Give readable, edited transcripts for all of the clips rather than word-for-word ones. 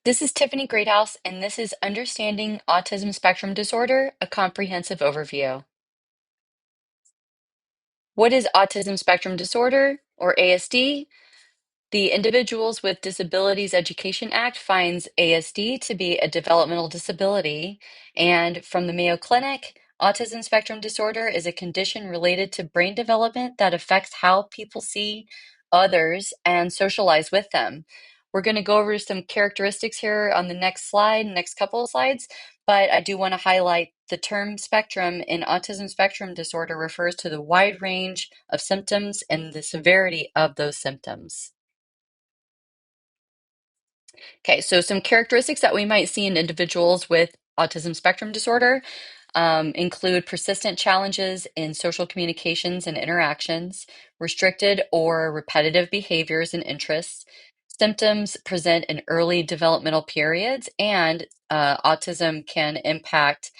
This is Tiffany Greathouse, and this is Understanding Autism Spectrum Disorder, a comprehensive overview. What is autism spectrum disorder, or ASD? The Individuals with Disabilities Education Act finds ASD to be a developmental disability, and from the Mayo Clinic, autism spectrum disorder is a condition related to brain development that affects how people see others and socialize with them. We're going to go over some characteristics here on the next slide, next couple of slides, but I do want to highlight the term spectrum in autism spectrum disorder refers to the wide range of symptoms and the severity of those symptoms. Okay, so some characteristics that we might see in individuals with autism spectrum disorder include persistent challenges in social communications and interactions, restricted or repetitive behaviors and interests. Symptoms present in early developmental periods, and autism can impact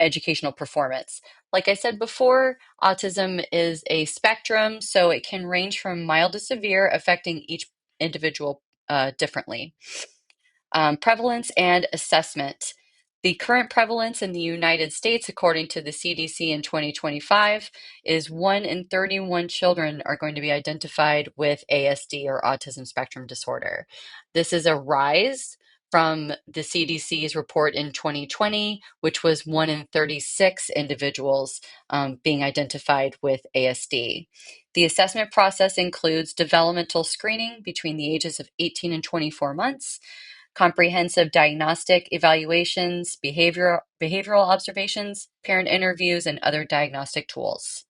educational performance. Like I said before, autism is a spectrum, so it can range from mild to severe, affecting each individual differently. Prevalence and assessment. The current prevalence in the United States, according to the CDC in 2025, is 1 in 31 children are going to be identified with ASD or autism spectrum disorder. This is a rise from the CDC's report in 2020, which was 1 in 36 individuals being identified with ASD. The assessment process includes developmental screening between the ages of 18 and 24 months, comprehensive diagnostic evaluations, behavioral observations, parent interviews, and other diagnostic tools.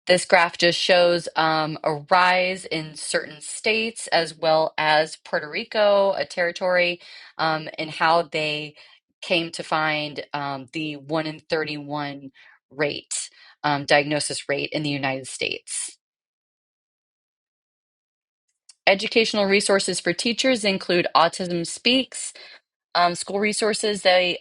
This graph just shows a rise in certain states as well as Puerto Rico, a territory, and how they came to find the 1 in 31 rate, diagnosis rate in the United States. Educational resources for teachers include Autism Speaks, school resources. They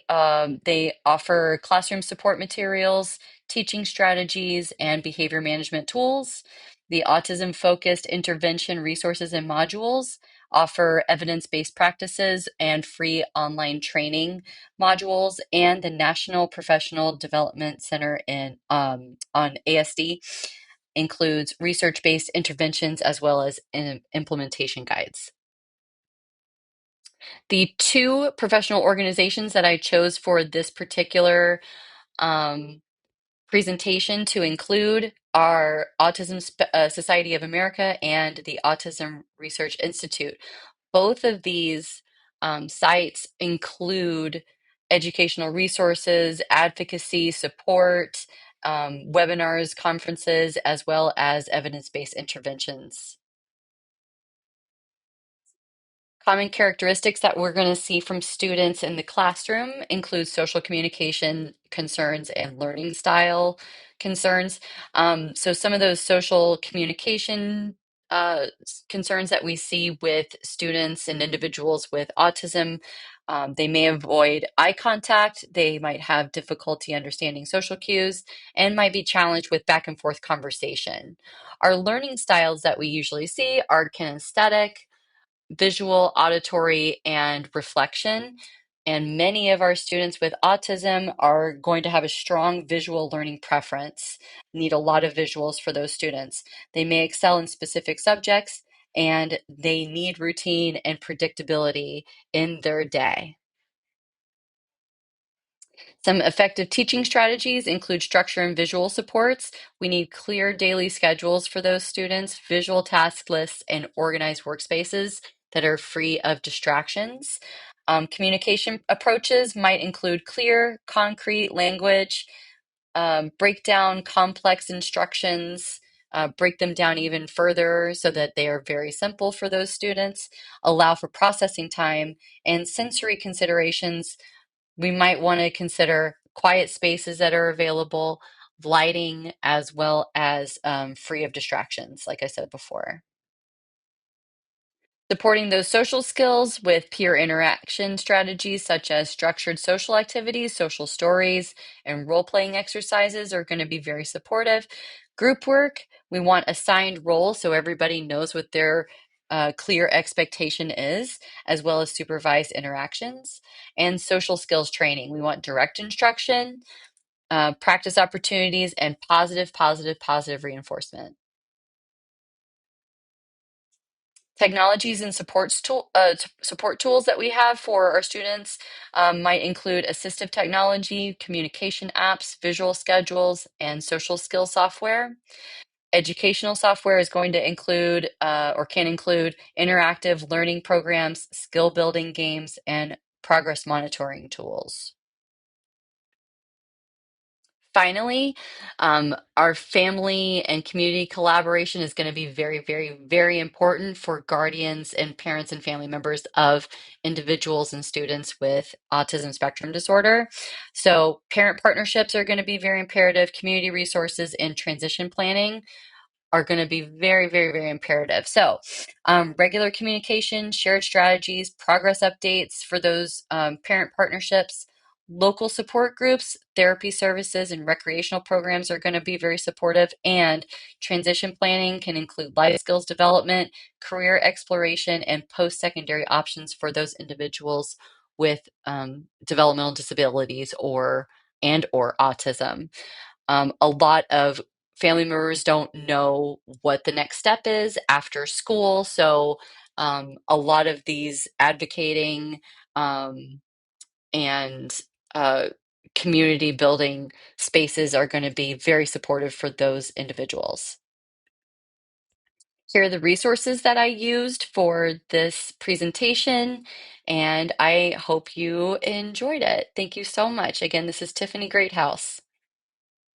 offer classroom support materials, teaching strategies, and behavior management tools. The autism focused intervention resources and modules offer evidence-based practices and free online training modules, and the National Professional Development Center on ASD includes research-based interventions as well as implementation guides. The two professional organizations that I chose for this particular um, presentation to include are Society of America and the Autism Research Institute. Both of these sites include educational resources, advocacy, support, webinars, conferences, as well as evidence-based interventions. Common characteristics that we're going to see from students in the classroom include social communication concerns and learning style concerns. So some of those social communication concerns that we see with students and individuals with autism, they may avoid eye contact, they might have difficulty understanding social cues, and might be challenged with back and forth conversation. Our learning styles that we usually see are kinesthetic, visual, auditory, and reflection. And many of our students with autism are going to have a strong visual learning preference, need a lot of visuals for those students. They may excel in specific subjects and they need routine and predictability in their day. Some effective teaching strategies include structure and visual supports. We need clear daily schedules for those students, visual task lists, and organized workspaces that are free of distractions. Communication approaches might include clear, concrete language, break down complex instructions, break them down even further so that they are very simple for those students, allow for processing time, and sensory considerations. We might want to consider quiet spaces that are available, lighting, as well as free of distractions, like I said before. Supporting those social skills with peer interaction strategies such as structured social activities, social stories, and role-playing exercises are going to be very supportive. Group work, we want assigned roles so everybody knows what their clear expectation is, as well as supervised interactions, and social skills training. We want direct instruction, practice opportunities, and positive reinforcement. Technologies and support tools that we have for our students might include assistive technology, communication apps, visual schedules, and social skill software. Educational software is going to include or can include interactive learning programs, skill building games, and progress monitoring tools. Finally, our family and community collaboration is going to be very important for guardians and parents and family members of individuals and students with autism spectrum disorder. So, parent partnerships are going to be very imperative, community resources, and transition planning are going to be very imperative. So, regular communication, shared strategies, progress updates for those parent partnerships, local support groups, therapy services, and recreational programs are going to be very supportive. And transition planning can include life skills development, career exploration, and post secondary options for those individuals with developmental disabilities or autism. A lot of family members don't know what the next step is after school. So, a lot of these advocating and uh, community building spaces are going to be very supportive for those individuals. Here are the resources that I used for this presentation, and I hope you enjoyed it. Thank you so much. Again, this is Tiffany Greathouse.